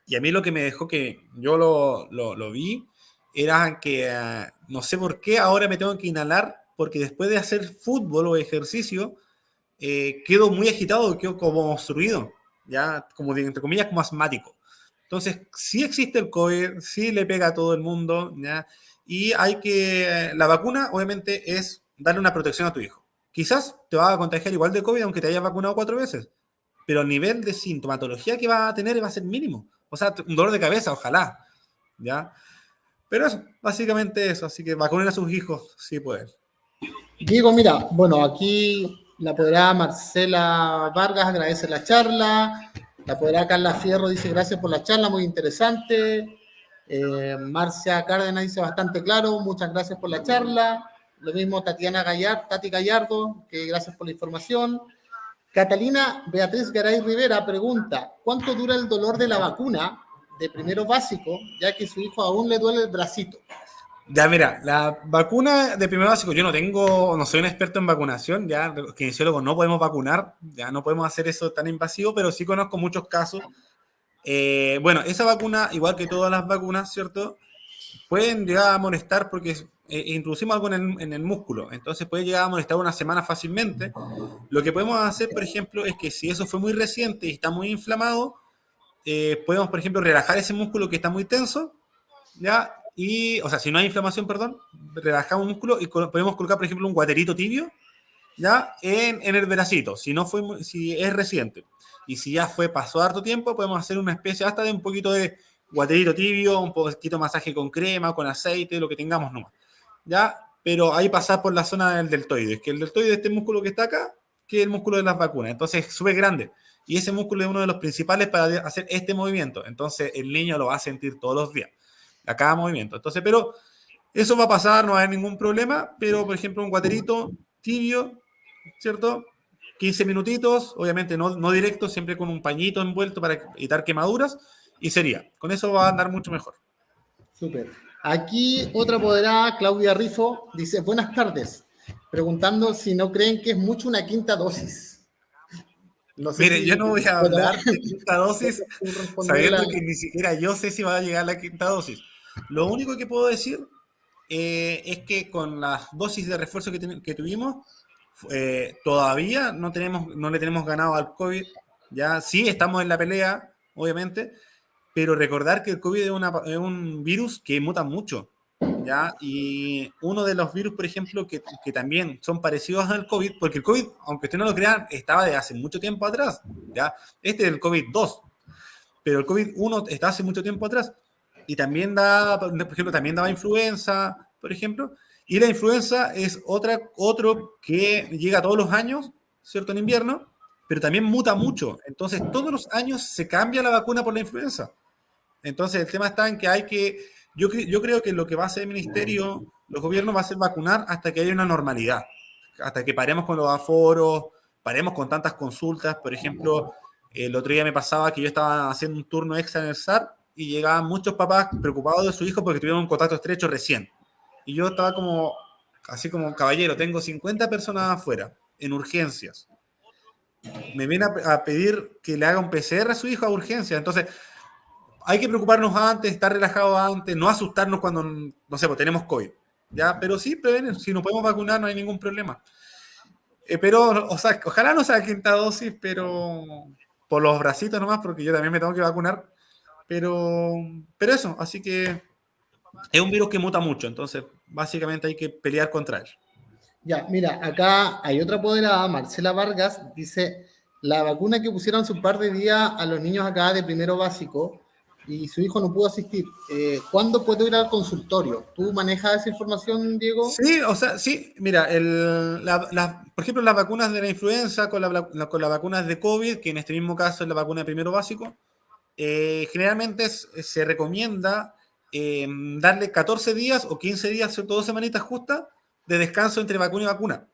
y a mí lo que me dejó que yo lo vi, era que no sé por qué ahora me tengo que inhalar, porque después de hacer fútbol o ejercicio, quedo muy agitado, quedo como obstruido, ya como entre comillas como asmático. Entonces, sí existe el COVID, sí le pega a todo el mundo, ¿ya? Y hay que, la vacuna obviamente es darle una protección a tu hijo. Quizás te va a contagiar igual de COVID aunque te hayas vacunado 4 veces, pero el nivel de sintomatología que va a tener va a ser mínimo. O sea, un dolor de cabeza, ojalá, ¿ya? Pero eso, básicamente eso, así que vacunen a sus hijos, sí pueden. Diego, mira, bueno, aquí la apoderada Marcela Vargas agradece la charla, la apoderada Carla Fierro dice gracias por la charla, muy interesante. Marcia Cárdenas dice bastante claro, muchas gracias por la charla. Lo mismo Tati Gallardo, que gracias por la información. Catalina Beatriz Garay Rivera pregunta, ¿cuánto dura el dolor de la vacuna de primero básico, ya que su hijo aún le duele el bracito? Ya, mira, la vacuna de primer básico, yo no soy un experto en vacunación, ya, los kinesiólogos no podemos vacunar, ya no podemos hacer eso tan invasivo, pero sí conozco muchos casos. Bueno, esa vacuna, igual que todas las vacunas, ¿cierto? Pueden llegar a molestar porque introducimos algo en el músculo, entonces puede llegar a molestar una semana fácilmente. Lo que podemos hacer, por ejemplo, es que si eso fue muy reciente y está muy inflamado, podemos, por ejemplo, relajar ese músculo que está muy tenso, ¿ya? Y, o sea, si no hay inflamación, perdón, relajamos el músculo y podemos colocar, por ejemplo, un guaterito tibio, ¿ya? En el bracito, si es reciente. Y si ya pasó harto tiempo, podemos hacer una especie hasta de un poquito de guaterito tibio, un poquito de masaje con crema, con aceite, lo que tengamos nomás, ¿ya? Pero ahí pasar por la zona del deltoides, que el deltoides, este músculo que está acá, que es el músculo de las vacunas. Entonces es súper grande. Y ese músculo es uno de los principales para hacer este movimiento. Entonces el niño lo va a sentir todos los días, a cada movimiento. Entonces, pero eso va a pasar, no va a haber ningún problema, pero por ejemplo un guaterito tibio, ¿cierto? 15 minutitos, obviamente no directo, siempre con un pañito envuelto para evitar quemaduras, y sería. Con eso va a andar mucho mejor. Súper. Aquí otra apoderada, Claudia Rifo, dice, buenas tardes, preguntando si no creen que es mucho una quinta dosis. No sé Mire, si yo no voy a podrá hablar de quinta dosis responderla. sabiendo que ni siquiera yo sé si va a llegar la quinta dosis. Lo único que puedo decir es que con las dosis de refuerzo que tuvimos, todavía no le tenemos ganado al COVID. Ya sí estamos en la pelea, obviamente, pero recordar que el COVID es un virus que muta mucho. ¿Ya? Y uno de los virus, por ejemplo, que también son parecidos al COVID, porque el COVID, aunque usted no lo crea, estaba de hace mucho tiempo atrás, ¿ya? Este es el COVID-2, pero el COVID-1 está hace mucho tiempo atrás. Y también por ejemplo, también daba influenza, por ejemplo. Y la influenza es otro que llega todos los años, ¿cierto? En invierno, pero también muta mucho. Entonces, todos los años se cambia la vacuna por la influenza. Entonces, el tema está en que yo creo que lo que va a hacer el ministerio, los gobiernos, va a ser vacunar hasta que haya una normalidad, hasta que paremos con los aforos, paremos con tantas consultas. Por ejemplo, el otro día me pasaba que yo estaba haciendo un turno extra en el SAR y llegaban muchos papás preocupados de su hijo porque tuvieron un contacto estrecho recién. Y yo estaba así como, caballero, tengo 50 personas afuera, en urgencias. Me viene a pedir que le haga un PCR a su hijo a urgencias. Entonces, hay que preocuparnos antes, estar relajados antes, no asustarnos cuando, no sé, pues tenemos COVID, ¿ya? Pero sí, prevenir, si nos podemos vacunar no hay ningún problema. Pero, o sea, ojalá no sea quinta dosis, pero por los bracitos nomás, porque yo también me tengo que vacunar. Pero, pero eso, así que es un virus que muta mucho, entonces básicamente hay que pelear contra él. Ya, mira, acá hay otra apoderada, Marcela Vargas, dice, la vacuna que pusieron hace un par de días a los niños acá de primero básico y su hijo no pudo asistir, ¿cuándo puedo ir al consultorio? ¿Tú manejas esa información, Diego? Sí, o sea, sí, mira, por ejemplo, las vacunas de la influenza con con las vacunas de COVID, que en este mismo caso es la vacuna de primero básico, generalmente se recomienda darle 14 días o 15 días, o 2 semanitas justas de descanso entre vacuna y vacuna.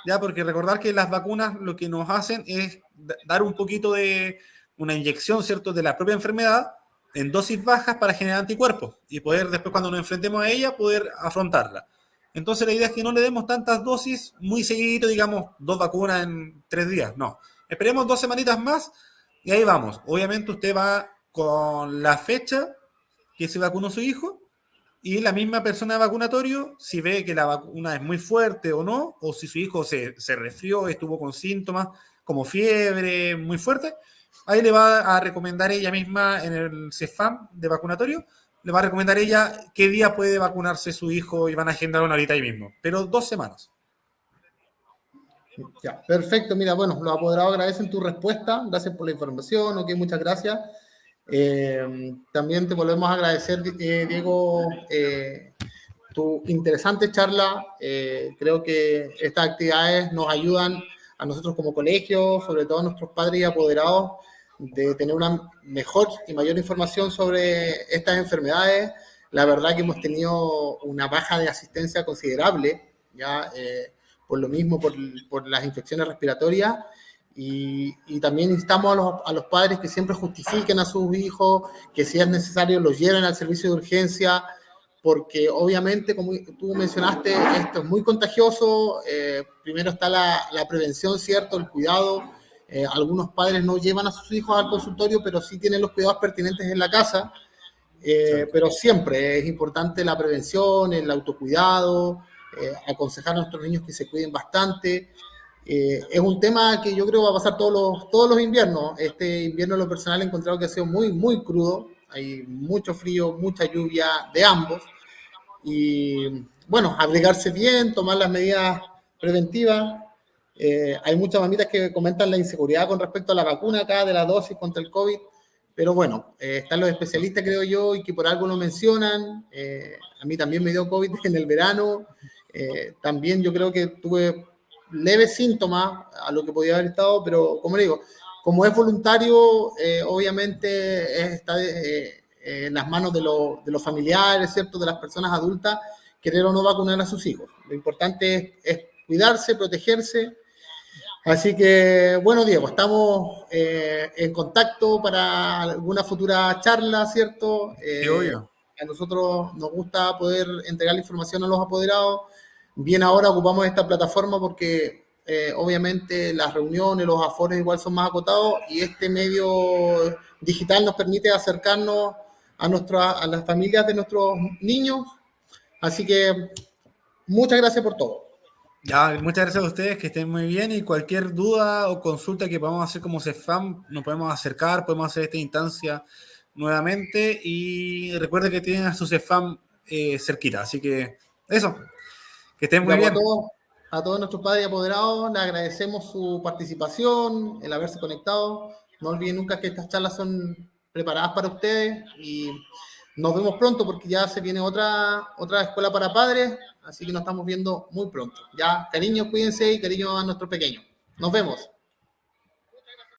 Ya, porque recordar que las vacunas lo que nos hacen es dar un poquito de una inyección, ¿cierto?, de la propia enfermedad en dosis bajas para generar anticuerpos y poder después cuando nos enfrentemos a ella poder afrontarla. Entonces la idea es que no le demos tantas dosis muy seguido, digamos 2 vacunas en 3 días, no. Esperemos 2 semanitas más y ahí vamos. Obviamente usted va con la fecha que se vacunó su hijo Y la misma persona de vacunatorio, si ve que la vacuna es muy fuerte o no, o si su hijo se resfrió, estuvo con síntomas como fiebre muy fuerte, ahí le va a recomendar ella misma en el CEFAM de vacunatorio, le va a recomendar ella qué día puede vacunarse su hijo y van a agendar una horita ahí mismo, pero 2 semanas. Ya, perfecto. Mira, bueno, los apoderados agradecen tu respuesta. Gracias por la información. Ok, muchas gracias. También te volvemos a agradecer, Diego, tu interesante charla. Creo que estas actividades nos ayudan a nosotros como colegio, sobre todo a nuestros padres y apoderados, de tener una mejor y mayor información sobre estas enfermedades. La verdad que hemos tenido una baja de asistencia considerable, ya por lo mismo, por las infecciones respiratorias. Y también instamos a los padres que siempre justifiquen a sus hijos, que si es necesario los lleven al servicio de urgencia, porque obviamente, como tú mencionaste, esto es muy contagioso. Primero está la prevención, ¿cierto? El cuidado. Algunos padres no llevan a sus hijos al consultorio, pero sí tienen los cuidados pertinentes en la casa. Pero siempre es importante la prevención, el autocuidado, aconsejar a nuestros niños que se cuiden bastante. Es un tema que yo creo va a pasar todos los inviernos. Este invierno, en lo personal, he encontrado que ha sido muy, muy crudo. Hay mucho frío, mucha lluvia de ambos. Y bueno, abrigarse bien, tomar las medidas preventivas. Hay muchas mamitas que comentan la inseguridad con respecto a la vacuna acá de la dosis contra el COVID, pero bueno, están los especialistas, creo yo, y que por algo lo mencionan. A mí también me dio COVID en el verano. También yo creo que tuve leves síntomas a lo que podía haber estado, pero como le digo, como es voluntario, obviamente está en las manos de los familiares, ¿cierto? De las personas adultas, querer o no vacunar a sus hijos. Lo importante es cuidarse, protegerse. Así que, bueno, Diego, estamos en contacto para alguna futura charla, ¿cierto? Sí, obvio. A nosotros nos gusta poder entregar la información a los apoderados. Bien, ahora ocupamos esta plataforma porque obviamente las reuniones, los aforos igual son más acotados y este medio digital nos permite acercarnos a las familias de nuestros niños. Así que muchas gracias por todo. Ya, muchas gracias a ustedes, que estén muy bien y cualquier duda o consulta que podamos hacer como CEFAM, nos podemos acercar, podemos hacer esta instancia nuevamente y recuerden que tienen a su CEFAM cerquita, así que eso, que estén muy Ya, pues, bien. a todos nuestros padres y apoderados, les agradecemos su participación, el haberse conectado. No olviden nunca que estas charlas son preparadas para ustedes y nos vemos pronto porque ya se viene otra escuela para padres, así que nos estamos viendo muy pronto. Ya, cariño, cuídense y cariño a nuestros pequeños. Nos vemos.